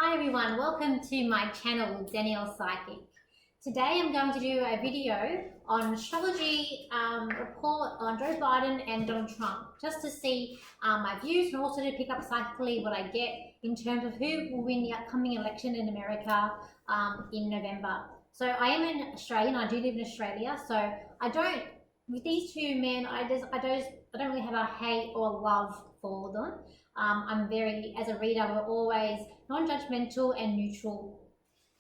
Hi everyone, welcome to my channel, Danielle Psychic. Today I'm going to do a video on astrology report on Joe Biden and Donald Trump, just to see my views and also to pick up psychically what I get in terms of who will win the upcoming election in America in November. So I am an Australian, I do live in Australia, so with these two men, I don't really have a hate or love for them. I'm very, as a reader, we're always non-judgmental and neutral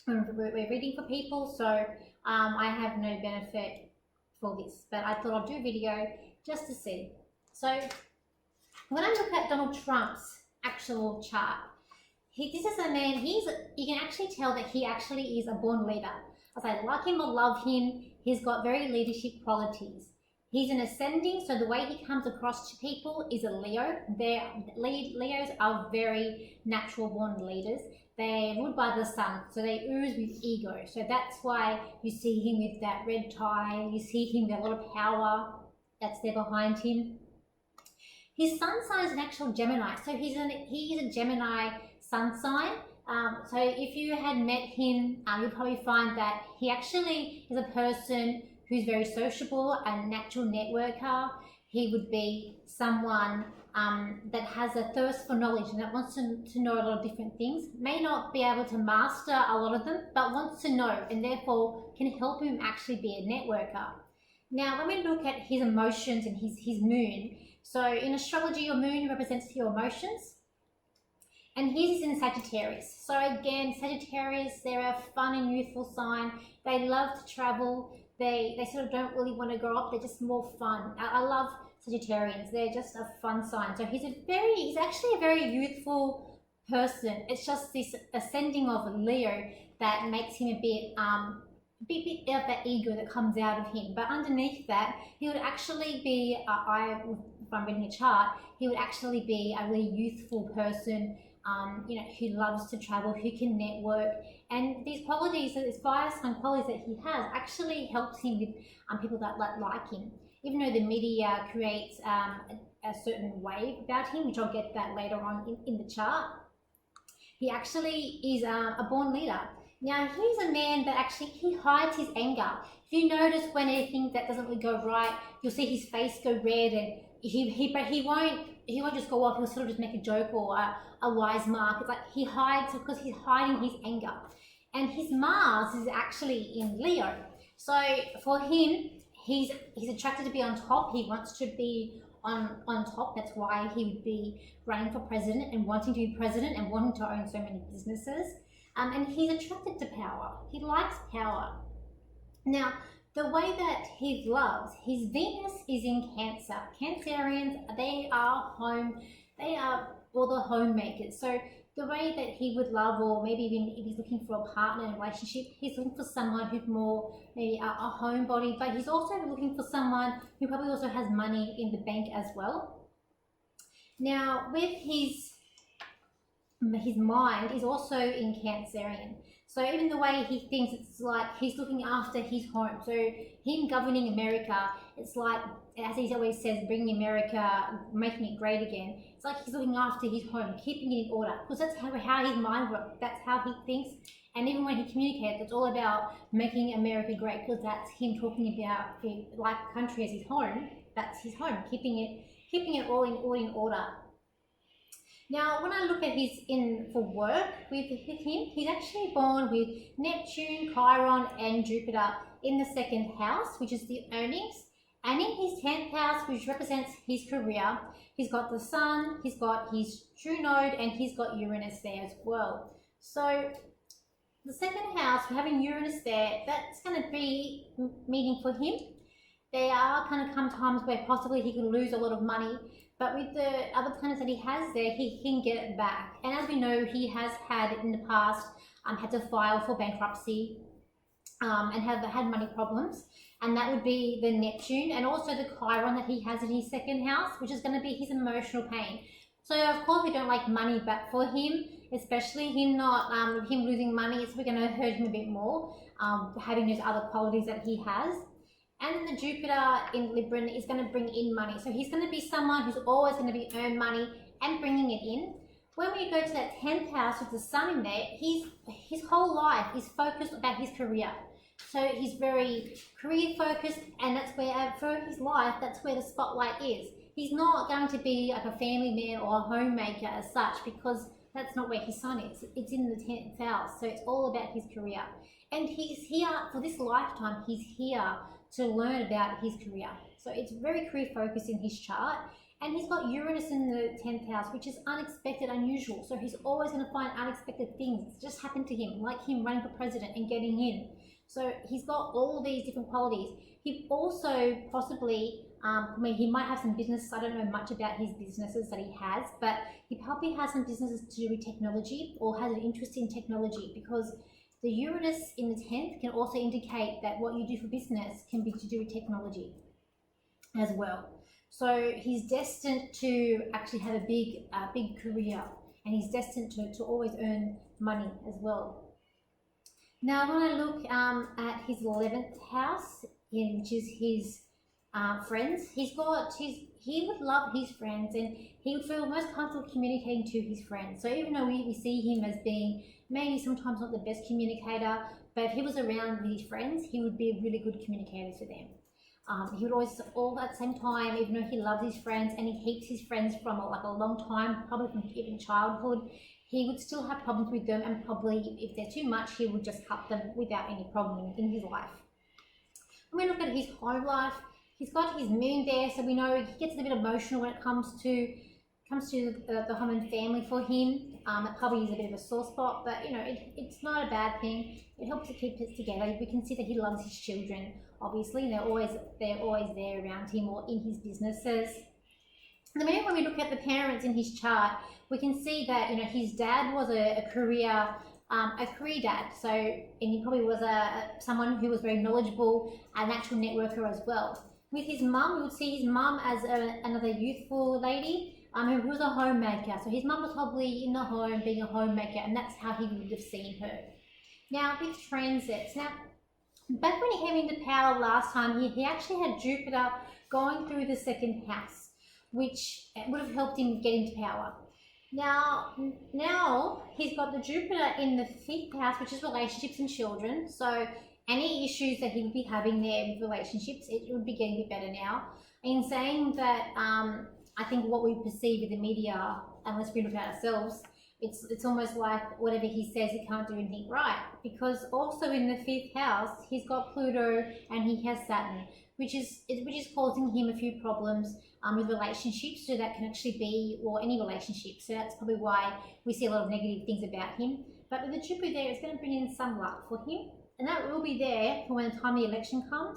when we're reading for people, so I have no benefit for this, but I thought I'd do a video just to see. So when I look at Donald Trump's actual chart, this is a man, you can actually tell that he actually is a born leader. As I like him or love him, he's got very leadership qualities. He's an ascending, so the way he comes across to people is a Leo. Leos are very natural born leaders. They're ruled by the sun, so they ooze with ego. So that's why you see him with that red tie. You see him with a lot of power that's there behind him. His sun sign is an actual Gemini, so he is a Gemini sun sign. So if you had met him, you'll probably find that he actually is a person who's very sociable and natural networker. He would be someone that has a thirst for knowledge and that wants to know a lot of different things. May not be able to master a lot of them, but wants to know and therefore can help him actually be a networker. Now, when we look at his emotions and his moon, so in astrology, your moon represents your emotions. And his is in Sagittarius. So again, Sagittarius, they're a fun and youthful sign. They love to travel. They sort of don't really want to grow up. They're just more fun. I love Sagittarians. They're just a fun sign. So he's actually a very youthful person. It's just this ascending of Leo that makes him a bit of that ego that comes out of him. But underneath that, he would actually be, if I'm reading a chart, he would actually be a really youthful person, who loves to travel, who can network. And these qualities, these fire sign qualities that he has, actually helps him with people that like him. Even though the media creates a certain wave about him, which I'll get that later on in the chart, he actually is a born leader. Now, he's a man that actually, he hides his anger. If you notice when anything that doesn't really go right, you'll see his face go red, and he won't just go off, he'll sort of just make a joke or a wise mark. It's like he hides because he's hiding his anger. And his Mars is actually in Leo. So for him, he's attracted to be on top. He wants to be on top. That's why he would be running for president and wanting to be president and wanting to own so many businesses. And he's attracted to power. He likes power. Now, the way that he loves, his Venus is in Cancer. Cancerians, they are all the homemakers. So the way that he would love, or maybe even if he's looking for a partner in a relationship, he's looking for someone who's more maybe a homebody, but he's also looking for someone who probably also has money in the bank as well. Now, with his mind is also in Cancerian. So even the way he thinks, it's like he's looking after his home. So him governing America, it's like, as he always says, bringing America, making it great again. It's like he's looking after his home, keeping it in order, because that's how his mind works. That's how he thinks. And even when he communicates, it's all about making America great, because that's him talking about like country as his home. That's his home, keeping it all in order. Now, when I look at for work with him, he's actually born with Neptune, Chiron, and Jupiter in the second house, which is the earnings. And in his 10th house, which represents his career, he's got the Sun, he's got his true node, and he's got Uranus there as well. So the second house, having Uranus there, that's going to be meaning for him. There are going to come times where possibly he could lose a lot of money, but with the other planets that he has there, he can get it back. And as we know, he has had in the past had to file for bankruptcy and have had money problems. And that would be the Neptune and also the Chiron that he has in his second house, which is going to be his emotional pain. So of course we don't like money, but for him, especially him losing money, it's going to hurt him a bit more, having those other qualities that he has. And then the Jupiter in Libra is going to bring in money. So he's going to be someone who's always going to be earn money and bringing it in. when we go to that 10th house with the sun in there, his whole life is focused about his career. So he's very career focused, and that's where, for his life, that's where the spotlight is. He's not going to be like a family man or a homemaker as such, because that's not where his sun is. It's in the 10th house, so it's all about his career. And he's here for this lifetime, he's here to learn about his career. So it's very career focused in his chart. And he's got Uranus in the 10th house, which is unexpected, unusual. So he's always going to find unexpected things. It's just happened to him, like him running for president and getting in. So he's got all these different qualities. He also possibly, he might have some business. I don't know much about his businesses that he has, but he probably has some businesses to do with technology or has an interest in technology, because the Uranus in the 10th can also indicate that what you do for business can be to do with technology as well. So he's destined to actually have a big career, and he's destined to always earn money as well. Now I want to look at his 11th house, which is his friends. He would love his friends, and he would feel most comfortable communicating to his friends. So even though we see him as being maybe sometimes not the best communicator, but if he was around with his friends, he would be a really good communicator to them. He would always, all at the same time, even though he loves his friends and he hates his friends from like a long time, probably from even childhood, he would still have problems with them, and probably if they're too much, he would just cut them without any problem in his life. When we look at his home life, he's got his moon there, so we know he gets a bit emotional when it comes to the home and family for him. It probably is a bit of a sore spot, but you know, it's not a bad thing. It helps to keep it together. We can see that he loves his children, obviously, and they're always there around him or in his businesses. And then when we look at the parents in his chart, we can see that, you know, his dad was a career dad. So, and he probably was someone who was very knowledgeable, a natural networker as well. With his mum, we would see his mum as another youthful lady who was a homemaker. So his mum was probably in the home being a homemaker, and that's how he would have seen her. Now with transits, back when he came into power last time, he actually had Jupiter going through the 2nd house, which would have helped him get into power. Now he's got the Jupiter in the 5th house, which is relationships and children. So any issues that he would be having there with relationships, it would be getting a bit better now. In saying that, I think what we perceive in the media, unless we look at ourselves, it's almost like whatever he says, he can't do anything right. Because also in the 5th house, he's got Pluto and he has Saturn, which is causing him a few problems with relationships. So that can actually be, or any relationship. So that's probably why we see a lot of negative things about him. But with the Jupiter there, it's going to bring in some luck for him, and that will be there for when the time the election comes.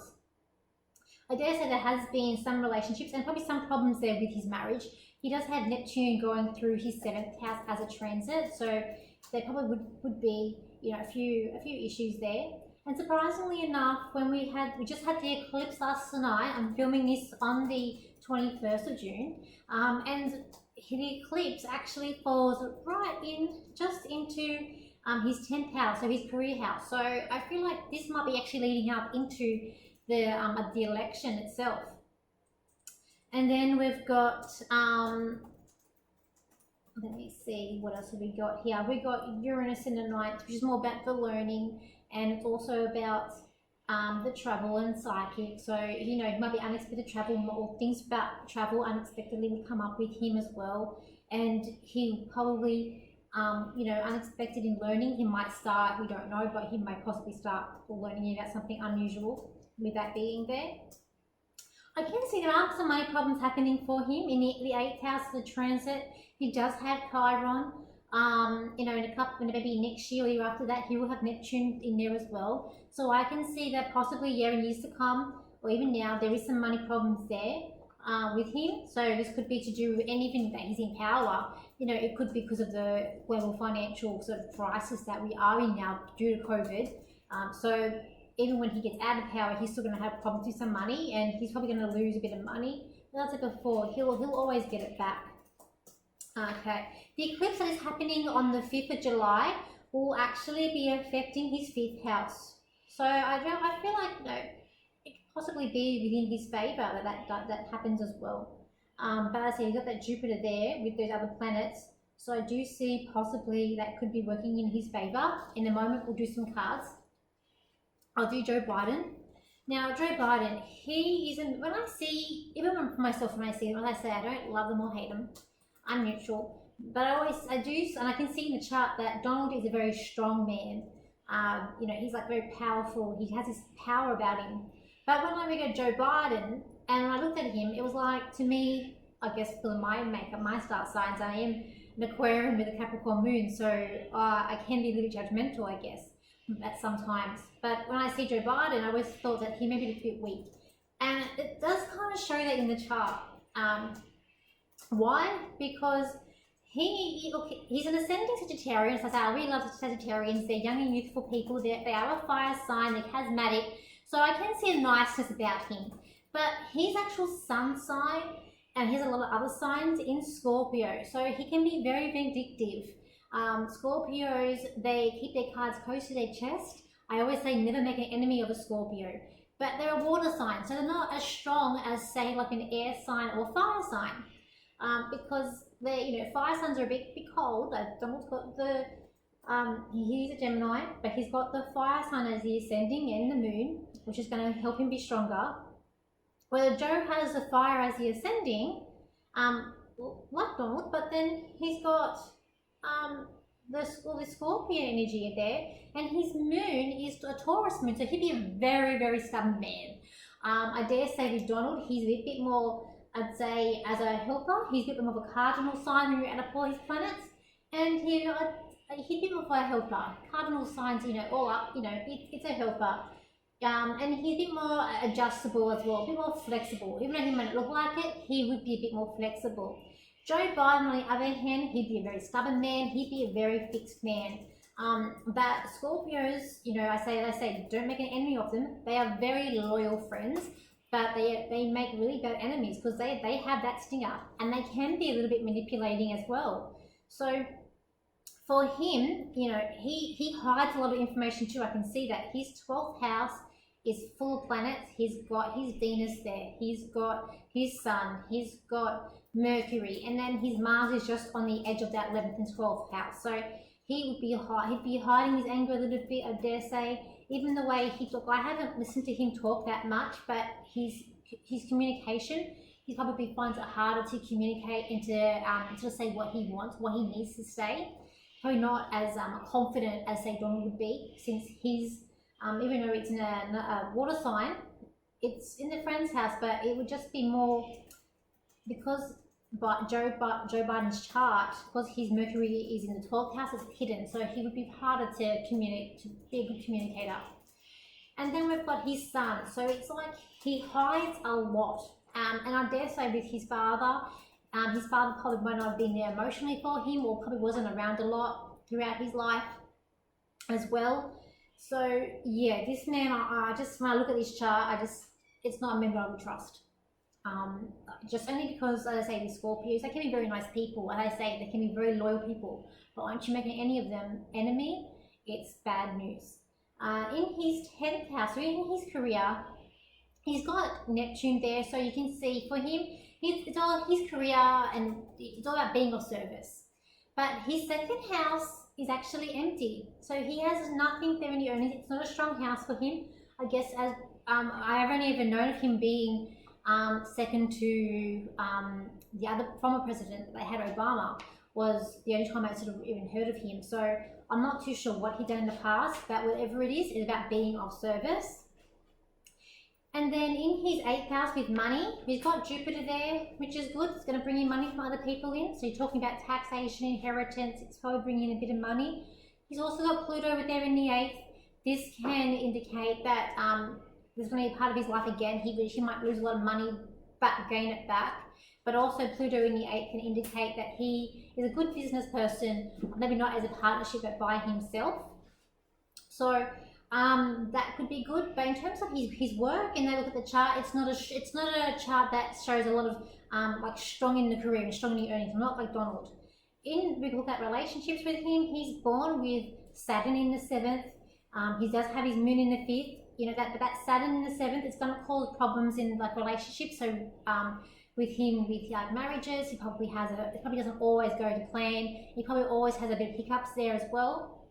I dare say there has been some relationships and probably some problems there with his marriage. He does have Neptune going through his 7th house as a transit, so there probably would be, you know, a few issues there. And surprisingly enough, when we just had the eclipse last night, I'm filming this on the 21st of June, and the eclipse actually falls right just into his 10th house, so his career house. So I feel like this might be actually leading up into the election itself. And then we've got let me see, what else have we got here? We got Uranus in the 9th, which is more about the learning, and it's also about the travel and psychic. So, you know, it might be unexpected travel, or things about travel unexpectedly would come up with him as well. And he probably, you know, unexpected in learning, he might start, we don't know, but he might possibly start learning about something unusual with that being there. I can see there are some money problems happening for him in the 8th house of the transit. He does have Chiron. You know, in a couple, maybe next year or year after that, he will have Neptune in there as well. So I can see that possibly, in years to come, or even now, there is some money problems there with him. So this could be to do with anything that he's in power. You know, it could be because of the global financial sort of crisis that we are in now due to COVID. So even when he gets out of power, he's still going to have problems with some money, and he's probably going to lose a bit of money. But that's like before, he'll always get it back. Okay, the eclipse that is happening on the 5th of July will actually be affecting his 5th house. So I feel like, you know, it could possibly be within his favour that happens as well. But as I said, you've got that Jupiter there with those other planets. So I do see possibly that could be working in his favor. In a moment, we'll do some cards. I'll do Joe Biden. Now, Joe Biden, he isn't, when I see, even for myself, when I see him, as I say, I don't love them or hate them. I'm neutral. But I do, and I can see in the chart that Donald is a very strong man. You know, he's like very powerful. He has this power about him. But when I look at Joe Biden, and when I looked at him, it was like, to me, I guess for my makeup, my star signs, I am an Aquarian with a Capricorn moon, so I can be a little bit judgmental, I guess, at sometimes. But when I see Joe Biden, I always thought that he may be a bit weak. And it does kind of show that in the chart. Why? Because he's an ascending Sagittarius. As I say, I really love Sagittarians. They're young and youthful people. They are a fire sign. They're charismatic. So I can see a niceness about him. But his actual sun sign, and he has a lot of other signs in Scorpio. So he can be very vindictive. Scorpios, they keep their cards close to their chest. I always say never make an enemy of a Scorpio. But they're a water sign, so they're not as strong as, say, like an air sign or fire sign. Because they, you know, fire signs are a bit cold. Donald's got the, he's a Gemini, but he's got the fire sign as the ascending and the moon, which is going to help him be stronger. Whether Joe has the fire as the ascending, like Donald, but then he's got the Scorpion energy there, and his moon is a Taurus moon, so he'd be a very, very stubborn man. I dare say with Donald, he's a bit more, I'd say, as a helper, he's a bit more of a cardinal sign when you're out of all his planets, and he'd be more of a helper. Cardinal signs, you know, all up, you know, it's a helper. And he's a bit more adjustable as well, a bit more flexible. Even though he might not look like it, he would be a bit more flexible. Joe Biden, on the other hand, he'd be a very stubborn man. He'd be a very fixed man. But Scorpios, you know, I say, don't make an enemy of them. They are very loyal friends, but they make really bad enemies because they have that stinger, and they can be a little bit manipulating as well. So for him, you know, he hides a lot of information too. I can see that his 12th house is full of planets. He's got his Venus there. He's got his Sun. He's got Mercury, and then his Mars is just on the edge of that 11th and 12th house. So he'd be hiding his anger a little bit, I dare say. Even the way he talks, I haven't listened to him talk that much, but his communication, he probably finds it harder to communicate and to say what he wants, what he needs to say. Probably not as confident as, say, Donald would be, since he's, even though it's in a water sign, it's in the friend's house, but it would just be more, because Joe Biden's chart, because his Mercury is in the 12th house, it's hidden, so he would be harder to communicate, to be a good communicator. And then we've got his Sun, so it's like he hides a lot, and I dare say with his father probably might not have been there emotionally for him, or probably wasn't around a lot throughout his life as well. So yeah, this man, I just, when I look at this chart, it's not a member I would trust. Just only because, as I say, the Scorpios, they can be very nice people. As I say, they can be very loyal people. But once you make any of them enemy, it's bad news. In his 10th house, so in his career, he's got Neptune there, so you can see for him, it's all his career and it's all about being of service. But his 2nd house is actually empty, so he has nothing there in the earnings. It's not a strong house for him. I guess as I've only ever known of him being second to the other former president that they had, Obama, was the only time I sort of even heard of him. So I'm not too sure what he's done in the past, but whatever it is about being of service. And then in his 8th house with money, he's got Jupiter there, which is good. It's going to bring in money from other people in. So you're talking about taxation, inheritance. It's probably bringing in a bit of money. He's also got Pluto over there in the 8th. This can indicate that there's going to be a part of his life again. He might lose a lot of money, but gain it back. But also Pluto in the 8th can indicate that he is a good business person, maybe not as a partnership, but by himself. So that could be good. But in terms of his work, and they look at the chart, it's not a chart that shows a lot of like strong in the career and strong in the earnings. Not like Donald. We look at relationships with him. He's born with Saturn in the 7th. He does have his moon in the 5th. You know, that Saturn in the 7th, it's going to cause problems in like relationships. So with him with like marriages. He probably doesn't always go to plan. He probably always has a bit of hiccups there as well.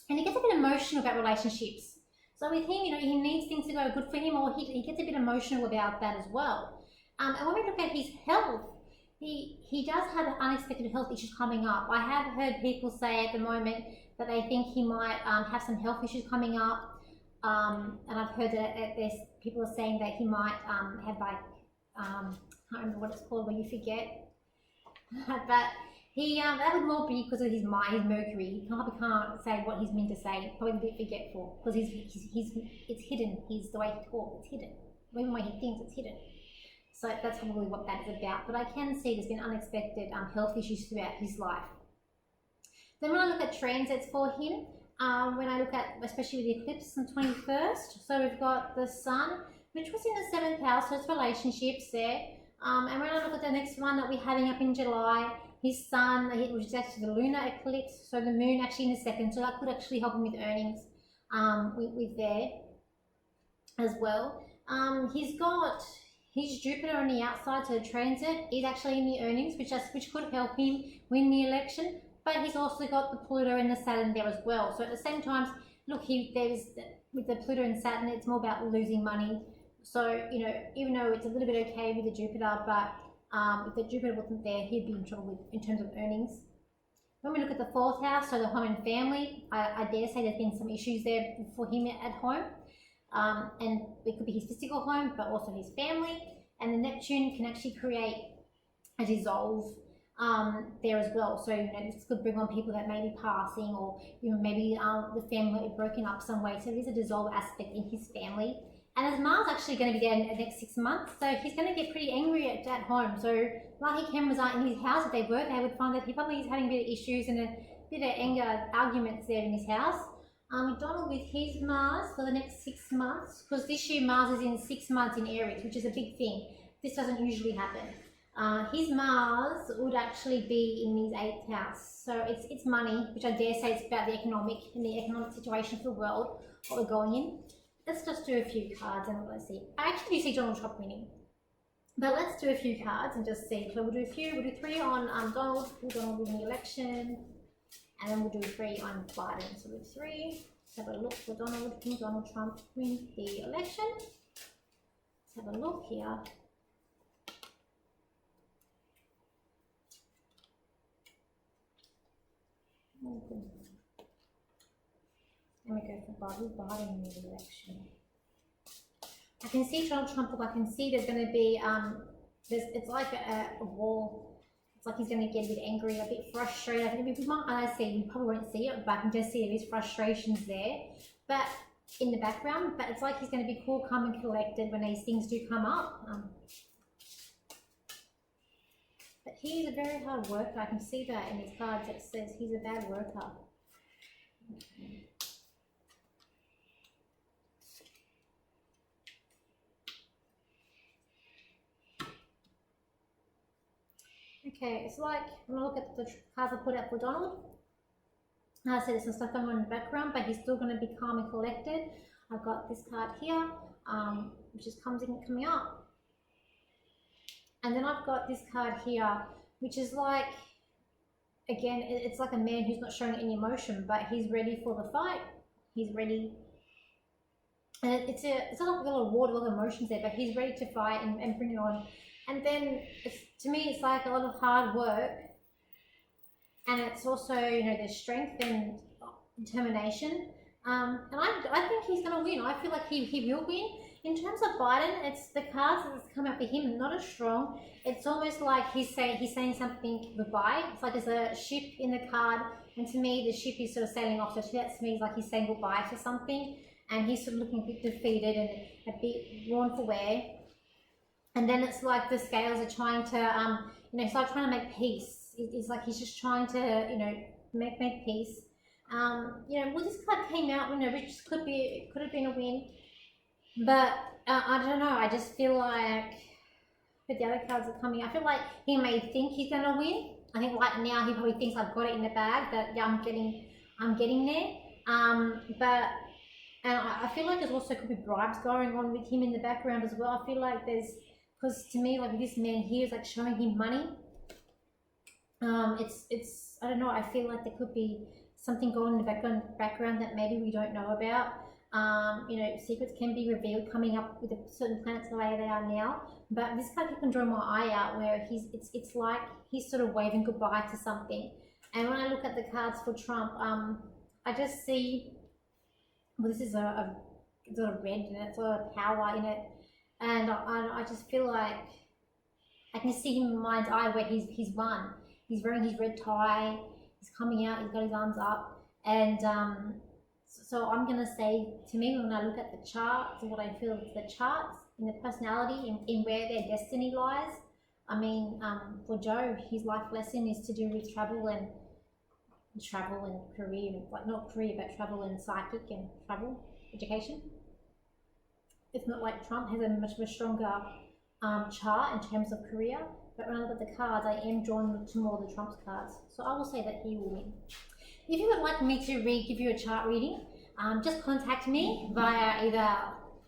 And he gets a bit emotional about relationships. So with him, he needs things to go good for him, or he gets a bit emotional about that as well. And when we look at his health, he does have unexpected health issues coming up. I have heard people say at the moment that they think he might have some health issues coming up. And I've heard that there's people are saying that he might have like, I can't remember what it's called when you forget. But he that would more be because of his mind, his Mercury. He can't say what he's meant to say. Probably a bit forgetful because it's hidden. He's the way he talks. It's hidden. Even the way he thinks, it's hidden. So that's probably what that is about. But I can see there's been unexpected health issues throughout his life. Then when I look at transits for him, when I look at, especially with the eclipse on the 21st, so we've got the Sun, which was in the 7th house, so it's relationships there. And when I look at the next one that we're having up in July, his Sun, which is actually the lunar eclipse, so the Moon actually in the 2nd, so that could actually help him with earnings with there as well. He's got his Jupiter on the outside, so the transit is actually in the earnings, which could help him win the election. But he's also got the Pluto and the Saturn there as well. So at the same time, look, with the Pluto and Saturn, it's more about losing money. So, even though it's a little bit okay with the Jupiter, but if the Jupiter wasn't there, he'd be in trouble in terms of earnings. When we look at the 4th house, so the home and family, I dare say there's been some issues there for him at home. And it could be his physical home, but also his family. And the Neptune can actually create a dissolve there as well. So this could bring on people that may be passing, or maybe the family are broken up some way. So there's a dissolve aspect in his family. And as Mars actually going to be there in the next 6 months, so he's going to get pretty angry at home. So like he can reside in his house if they would find that he probably is having a bit of issues and a bit of anger arguments there in his house. Donald with his Mars for the next 6 months, because this year Mars is in 6 months in Aries, which is a big thing. This doesn't usually happen. His Mars would actually be in his 8th house. So it's money, which I dare say it's about the economic situation of the world, what we're going in. Let's just do a few cards and let's see. I actually do see Donald Trump winning. But let's do a few cards and just see. So we'll do 3 on Donald winning the election. And then we'll do 3 on Biden. So with 3, let's have a look for Donald Trump win the election. Let's have a look here. And we go for Biden in the election. I can see Donald Trump, I can see there's going to be, it's like a war. It's like he's going to get a bit angry, a bit frustrated. I think you probably won't see it, but I can just see there is frustrations there. But in the background, but it's like he's going to be cool, calm and collected when these things do come up. But he's a very hard worker. I can see that in his cards. It says he's a bad worker. Okay, it's like when I look at the cards I put out for Donald, I said there's some stuff going on in the background, but he's still going to be calm and collected. I've got this card here, which is coming up. And then I've got this card here, which is like, again, it's like a man who's not showing any emotion, but he's ready for the fight. He's ready. And it's not like a lot of water, a lot of emotions there, but he's ready to fight and bring it on. And then, to me, it's like a lot of hard work. And it's also, there's strength and determination. And I think he's going to win. I feel like he will win. In terms of Biden, it's the cards that's come out for him not as strong. It's almost like he's saying something goodbye. It's like there's a ship in the card, and to me, the ship is sort of sailing off. So that to me is like he's saying goodbye to something, and he's sort of looking a bit defeated and a bit worn for wear. And then it's like the scales are trying to, it's like trying to make peace. It's like he's just trying to, make peace. Well, this card came out, which could have been a win. But I don't know, I just feel like with the other cards that are coming, I feel like he may think he's going to win. I think right now he probably thinks I've got it in the bag, that yeah, I'm getting there. But I feel like there's also could be bribes going on with him in the background as well. I feel like there's because to me, like this man here is like showing him money. It's I don't know. I feel like there could be something going in the background that maybe we don't know about. You know, secrets can be revealed coming up with certain planets the way they are now. But this card can draw my eye out where it's like he's sort of waving goodbye to something. And when I look at the cards for Trump, I just see, well, this is it's a red and it's a power in it, and I just feel like I can see him in my mind's eye where he's won. He's wearing his red tie. He's coming out. He's got his arms up, and so I'm gonna say, to me, when I look at the charts and what I feel is the charts in the personality in where their destiny lies. I mean, for Joe, his life lesson is to do with travel and career, like not career, but travel and psychic and travel education. It's not like Trump has a much of a stronger chart in terms of career, but when I look at the cards, I am drawn to more of the Trump's cards. So I will say that he will win. If you would like me to give you a chart reading, just contact me via either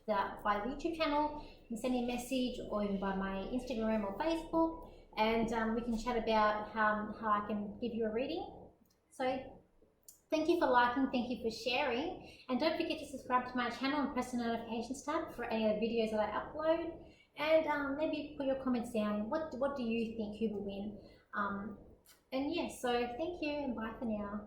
the YouTube channel, you can send me a message, or even by my Instagram or Facebook, and we can chat about how I can give you a reading. So thank you for liking, thank you for sharing, and don't forget to subscribe to my channel and press the notifications tab for any of the videos that I upload, and maybe put your comments down. What do you think, who will win? And yeah, so thank you and bye for now.